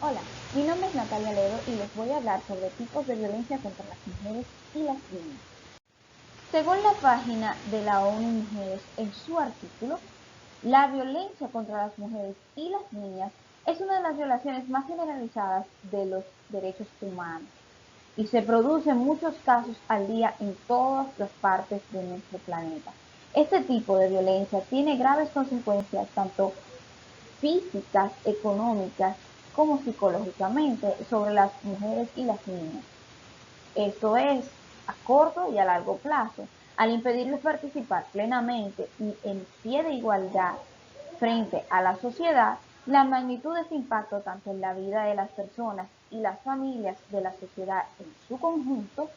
Hola, mi nombre es Natalia Ledo y les voy a hablar sobre tipos de violencia contra las mujeres y las niñas. Según la página de la ONU Mujeres, en su artículo, la violencia contra las mujeres y las niñas es una de las violaciones más generalizadas de los derechos humanos y se produce en muchos casos al día en todas las partes de nuestro planeta. Este tipo de violencia tiene graves consecuencias tanto físicas, económicas, como psicológicamente sobre las mujeres y las niñas. Esto es a corto y a largo plazo, al impedirles participar plenamente y en pie de igualdad frente a la sociedad, la magnitud de este impacto tanto en la vida de las personas y las familias de la sociedad en su conjunto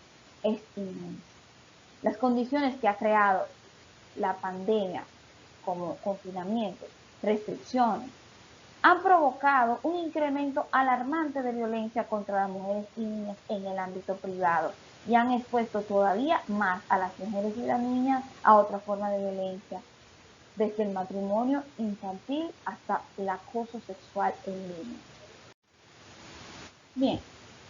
es inmensa. Las condiciones que ha creado la pandemia, como confinamiento, restricciones, han provocado un incremento alarmante de violencia contra las mujeres y niñas en el ámbito privado y han expuesto todavía más a las mujeres y las niñas a otra forma de violencia, desde el matrimonio infantil hasta el acoso sexual en línea. Bien,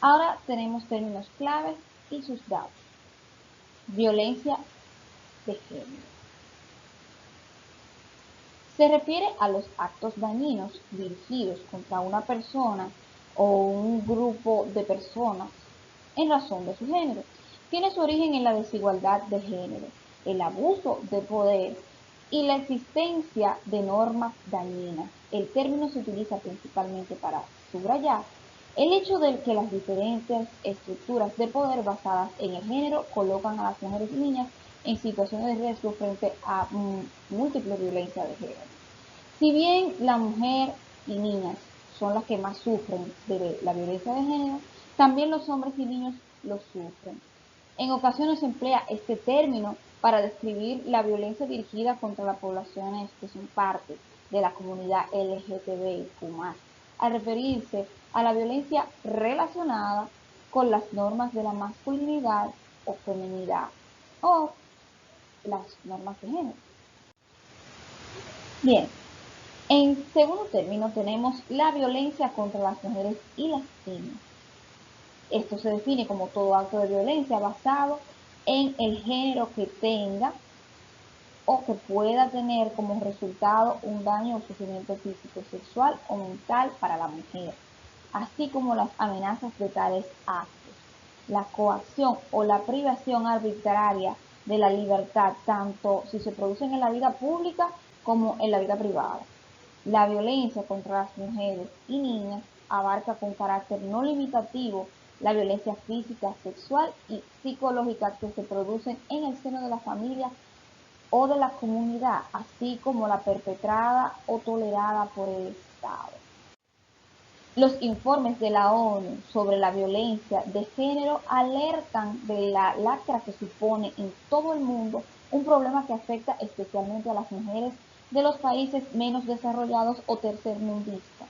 ahora tenemos términos claves y sus datos. Violencia de género. Se refiere a los actos dañinos dirigidos contra una persona o un grupo de personas en razón de su género. Tiene su origen en la desigualdad de género, el abuso de poder y la existencia de normas dañinas. El término se utiliza principalmente para subrayar el hecho de que las diferentes estructuras de poder basadas en el género colocan a las mujeres y niñas en situaciones de riesgo frente a múltiples violencias de género. Si bien la mujer y niñas son las que más sufren de la violencia de género, también los hombres y niños lo sufren. En ocasiones se emplea este término para describir la violencia dirigida contra las poblaciones que son parte de la comunidad LGTBIQ+, al referirse a la violencia relacionada con las normas de la masculinidad o feminidad o las normas de género. Bien, en segundo término tenemos la violencia contra las mujeres y las niñas. Esto se define como todo acto de violencia basado en el género que tenga o que pueda tener como resultado un daño o sufrimiento físico, sexual o mental para la mujer, así como las amenazas de tales actos, la coacción o la privación arbitraria de la libertad, tanto si se producen en la vida pública como en la vida privada. La violencia contra las mujeres y niñas abarca con carácter no limitativo la violencia física, sexual y psicológica que se producen en el seno de la familia o de la comunidad, así como la perpetrada o tolerada por el Estado. Los informes de la ONU sobre la violencia de género alertan de la lacra que supone en todo el mundo un problema que afecta especialmente a las mujeres de los países menos desarrollados o tercermundistas.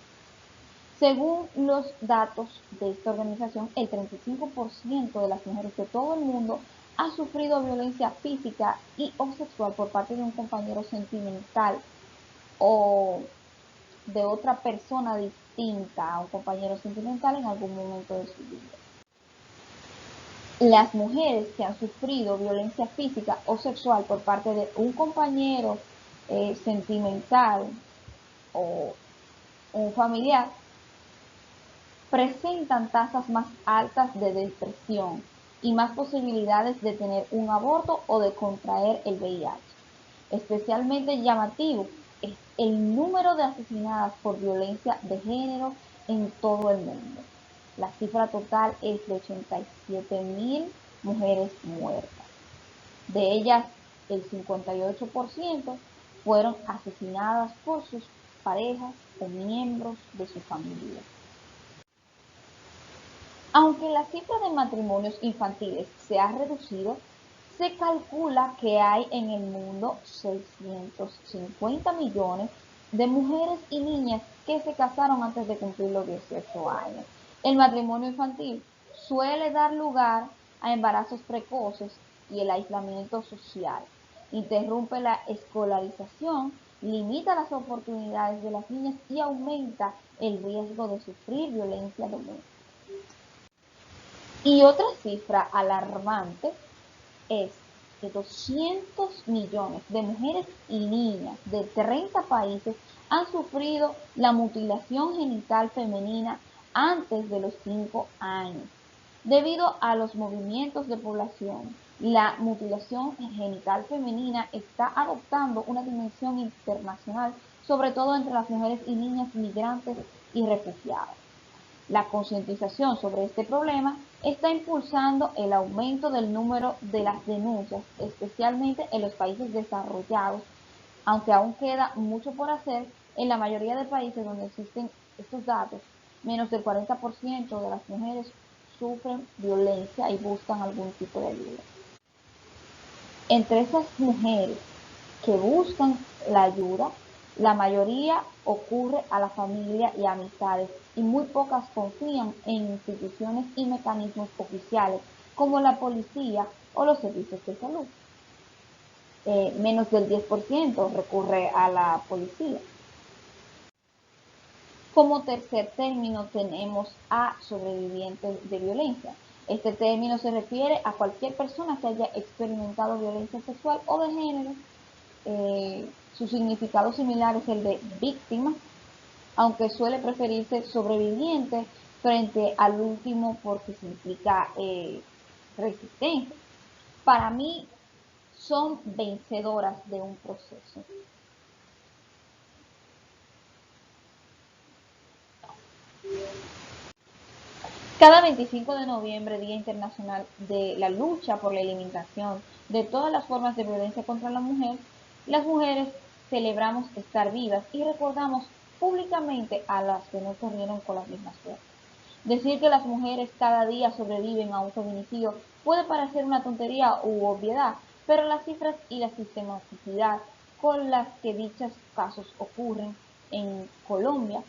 Según los datos de esta organización, el 35% de las mujeres de todo el mundo ha sufrido violencia física y o sexual por parte de un compañero sentimental o de otra persona distinta a un compañero sentimental en algún momento de su vida. Las mujeres que han sufrido violencia física o sexual por parte de un compañero sentimental o un familiar presentan tasas más altas de depresión y más posibilidades de tener un aborto o de contraer el VIH. Especialmente llamativo es el número de asesinadas por violencia de género en todo el mundo. La cifra total es de 87.000 mujeres muertas. De ellas, el 58% fueron asesinadas por sus parejas o miembros de su familia. Aunque la cifra de matrimonios infantiles se ha reducido, se calcula que hay en el mundo 650 millones de mujeres y niñas que se casaron antes de cumplir los 18 años. El matrimonio infantil suele dar lugar a embarazos precoces y el aislamiento social. Interrumpe la escolarización limita las oportunidades de las niñas y aumenta el riesgo de sufrir violencia doméstica. Y otra cifra alarmante es que 200 millones de mujeres y niñas de 30 países han sufrido la mutilación genital femenina antes de los 5 años. Debido a los movimientos de población, la mutilación genital femenina está adoptando una dimensión internacional, sobre todo entre las mujeres y niñas migrantes y refugiadas. La concientización sobre este problema está impulsando el aumento del número de las denuncias, especialmente en los países desarrollados, aunque aún queda mucho por hacer. En la mayoría de países donde existen estos datos, menos del 40% de las mujeres sufren violencia y buscan algún tipo de ayuda. Entre esas mujeres que buscan la ayuda, la mayoría ocurre a la familia y amistades, y muy pocas confían en instituciones y mecanismos oficiales como la policía o los servicios de salud. Menos del 10% recurre a la policía. Como tercer término tenemos a sobrevivientes de violencia. Este término se refiere a cualquier persona que haya experimentado violencia sexual o de género. Su significado similar es el de víctima, aunque suele preferirse sobreviviente frente al último porque significa resistencia. Para mí son vencedoras de un proceso. Cada 25 de noviembre, Día Internacional de la Lucha por la Eliminación de todas las formas de violencia contra la mujer, las mujeres celebramos estar vivas y recordamos públicamente a las que no corrieron con las mismas suertes. Decir que las mujeres cada día sobreviven a un feminicidio puede parecer una tontería u obviedad, pero las cifras y la sistematicidad con las que dichos casos ocurren en Colombia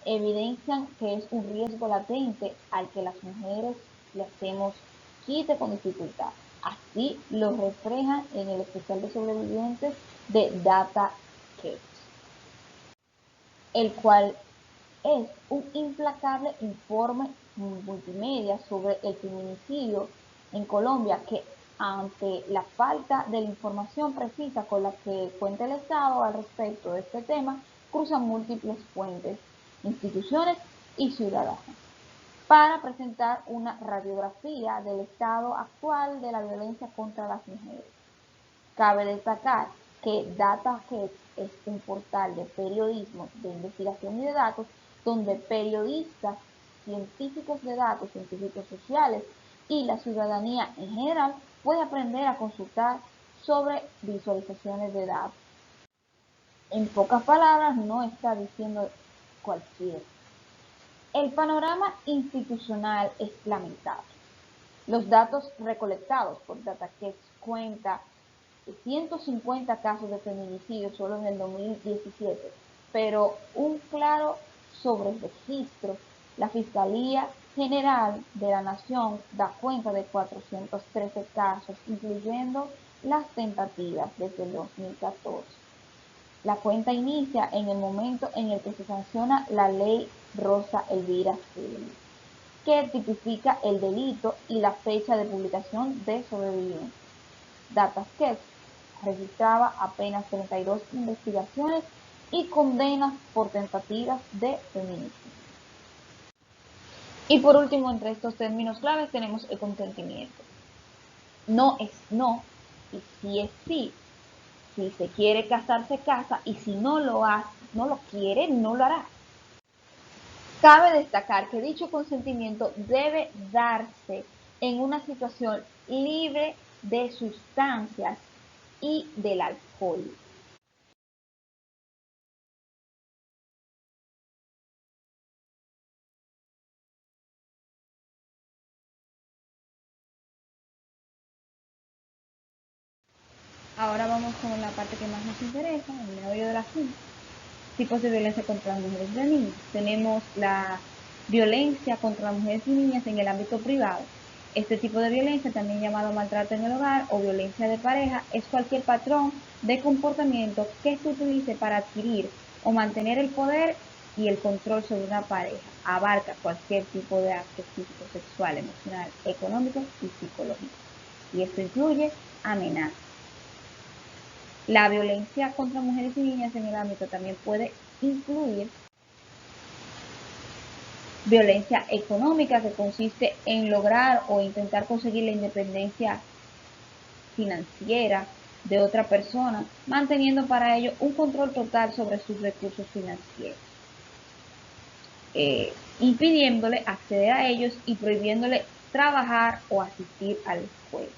evidencian que es un riesgo latente al que las mujeres le hacemos quite con dificultad. Así lo reflejan en el especial de sobrevivientes de Data Kids, el cual es un implacable informe multimedia sobre el feminicidio en Colombia que, ante la falta de la información precisa con la que cuenta el Estado al respecto de este tema, cruzan múltiples fuentes, instituciones y ciudadanos para presentar una radiografía del estado actual de la violencia contra las mujeres. Cabe destacar que DataHead es un portal de periodismo, de investigación y de datos donde periodistas, científicos de datos, científicos sociales y la ciudadanía en general puede aprender a consultar sobre visualizaciones de datos. En pocas palabras, no está diciendo cualquiera. El panorama institucional es lamentable. Los datos recolectados por DataHead cuenta 150 casos de feminicidio solo en el 2017, pero un claro sobreregistro. La Fiscalía General de la Nación da cuenta de 413 casos, incluyendo las tentativas desde el 2014. La cuenta inicia en el momento en el que se sanciona la ley Rosa Elvira Cedillo, que tipifica el delito y la fecha de publicación de sobrevivientes. DataHead registraba apenas 32 investigaciones y condenas por tentativas de feminicidio. Y por último, entre estos términos claves tenemos el consentimiento. No es no y sí es sí. Si se quiere casar, se casa, y si no lo quiere, no lo hará. Cabe destacar que dicho consentimiento debe darse en una situación libre de sustancias y del alcohol. Ahora vamos con la parte que más nos interesa, el meollo del asunto. Tipos de violencia contra las mujeres y niñas. Tenemos la violencia contra las mujeres y niñas en el ámbito privado. Este tipo de violencia, también llamado maltrato en el hogar o violencia de pareja, es cualquier patrón de comportamiento que se utilice para adquirir o mantener el poder y el control sobre una pareja. Abarca cualquier tipo de acto físico, sexual, emocional, económico y psicológico. Y esto incluye amenazas. La violencia contra mujeres y niñas en el ámbito también puede incluir violencia económica, que consiste en lograr o intentar conseguir la independencia financiera de otra persona, manteniendo para ello un control total sobre sus recursos financieros, impidiéndole acceder a ellos y prohibiéndole trabajar o asistir a la escuela.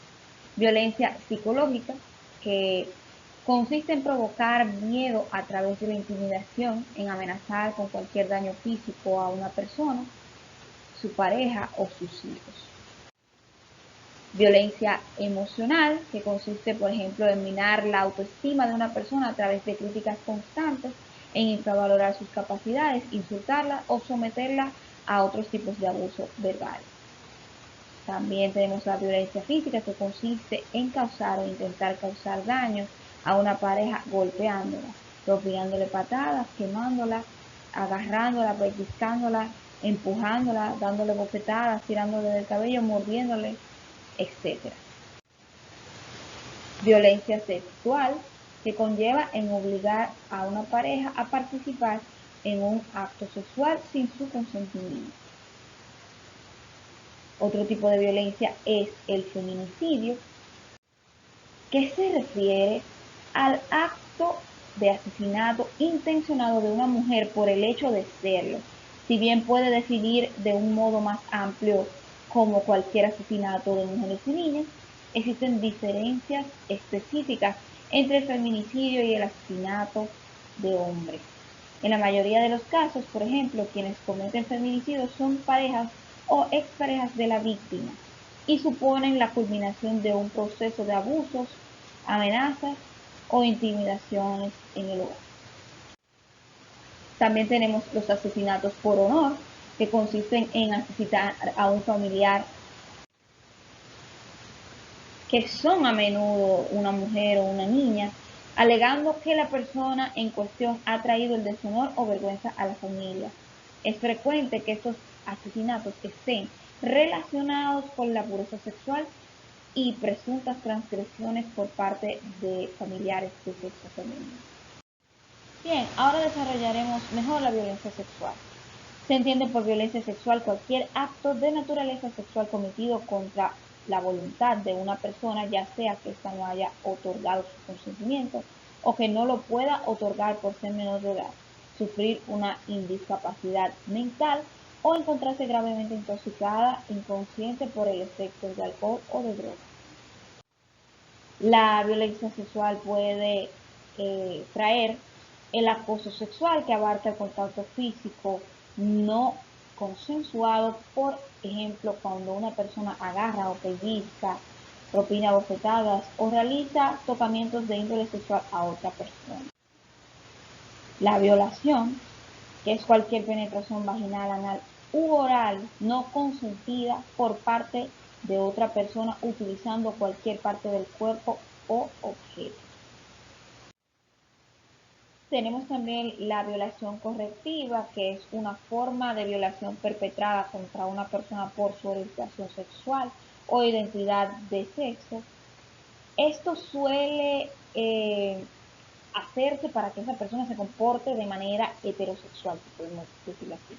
Violencia psicológica, que consiste en provocar miedo a través de la intimidación, en amenazar con cualquier daño físico a una persona, su pareja o sus hijos. Violencia emocional, que consiste, por ejemplo, en minar la autoestima de una persona a través de críticas constantes, en infravalorar sus capacidades, insultarla o someterla a otros tipos de abuso verbal. También tenemos la violencia física, que consiste en causar o intentar causar daño a una pareja golpeándola, propinándole patadas, quemándola, agarrándola, pellizcándola, empujándola, dándole bofetadas, tirándole del cabello, mordiéndole, etc. Violencia sexual, que conlleva en obligar a una pareja a participar en un acto sexual sin su consentimiento. Otro tipo de violencia es el feminicidio, que se refiere al acto de asesinato intencionado de una mujer por el hecho de serlo, si bien puede definir de un modo más amplio como cualquier asesinato de mujeres y niñas. Existen diferencias específicas entre el feminicidio y el asesinato de hombres. En la mayoría de los casos, por ejemplo, quienes cometen feminicidios son parejas o exparejas de la víctima y suponen la culminación de un proceso de abusos, amenazas o intimidaciones en el hogar. También tenemos los asesinatos por honor, que consisten en asesinar a un familiar, que son a menudo una mujer o una niña, alegando que la persona en cuestión ha traído el deshonor o vergüenza a la familia. Es frecuente que estos asesinatos estén relacionados con la pureza sexual y presuntas transgresiones por parte de familiares de sexo femenino. Bien, ahora desarrollaremos mejor la violencia sexual. Se entiende por violencia sexual cualquier acto de naturaleza sexual cometido contra la voluntad de una persona, ya sea que ésta no haya otorgado su consentimiento o que no lo pueda otorgar por ser menor de edad, sufrir una discapacidad mental o encontrarse gravemente intoxicada, inconsciente por el efecto de alcohol o de droga. La violencia sexual puede traer el acoso sexual, que abarca el contacto físico no consensuado, por ejemplo, cuando una persona agarra o pellizca, propina bofetadas o realiza tocamientos de índole sexual a otra persona. La violación, que es cualquier penetración vaginal, anal u oral no consentida por parte de otra persona utilizando cualquier parte del cuerpo o objeto. Tenemos también la violación correctiva, que es una forma de violación perpetrada contra una persona por su orientación sexual o identidad de sexo. Esto suele hacerse para que esa persona se comporte de manera heterosexual, si podemos decirlo así.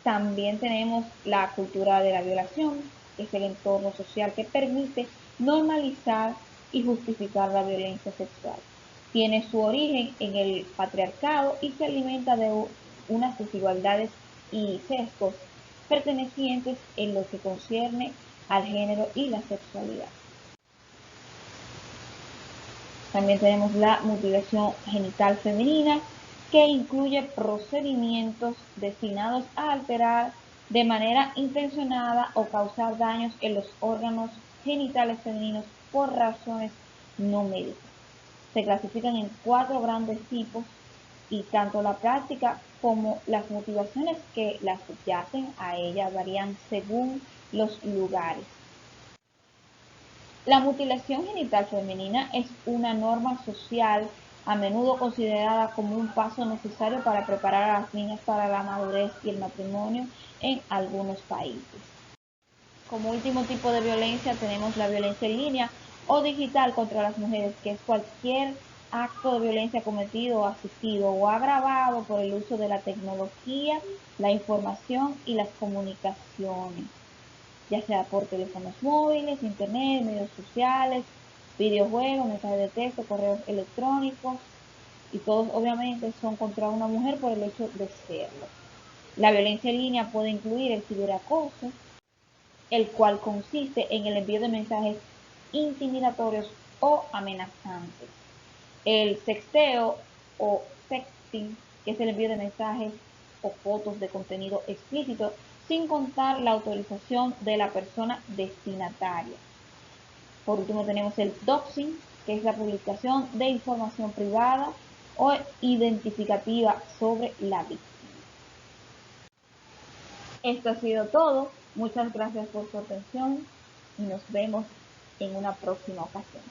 También tenemos la cultura de la violación, que es el entorno social que permite normalizar y justificar la violencia sexual. Tiene su origen en el patriarcado y se alimenta de unas desigualdades y sesgos pertenecientes en lo que concierne al género y la sexualidad. También tenemos la mutilación genital femenina, que incluye procedimientos destinados a alterar de manera intencionada o causar daños en los órganos genitales femeninos por razones no médicas. Se clasifican en 4 grandes tipos y tanto la práctica como las motivaciones que las subyacen a ella varían según los lugares. La mutilación genital femenina es una norma social a menudo considerada como un paso necesario para preparar a las niñas para la madurez y el matrimonio en algunos países. Como último tipo de violencia tenemos la violencia en línea o digital contra las mujeres, que es cualquier acto de violencia cometido, asistido o agravado por el uso de la tecnología, la información y las comunicaciones, ya sea por teléfonos móviles, internet, medios sociales, videojuegos, mensajes de texto, correos electrónicos, y todos obviamente son contra una mujer por el hecho de serlo. La violencia en línea puede incluir el ciberacoso, el cual consiste en el envío de mensajes intimidatorios o amenazantes. El sexteo o sexting, que es el envío de mensajes o fotos de contenido explícito sin contar la autorización de la persona destinataria. Por último tenemos el doxing, que es la publicación de información privada o identificativa sobre la víctima. Esto ha sido todo. Muchas gracias por su atención y nos vemos en una próxima ocasión.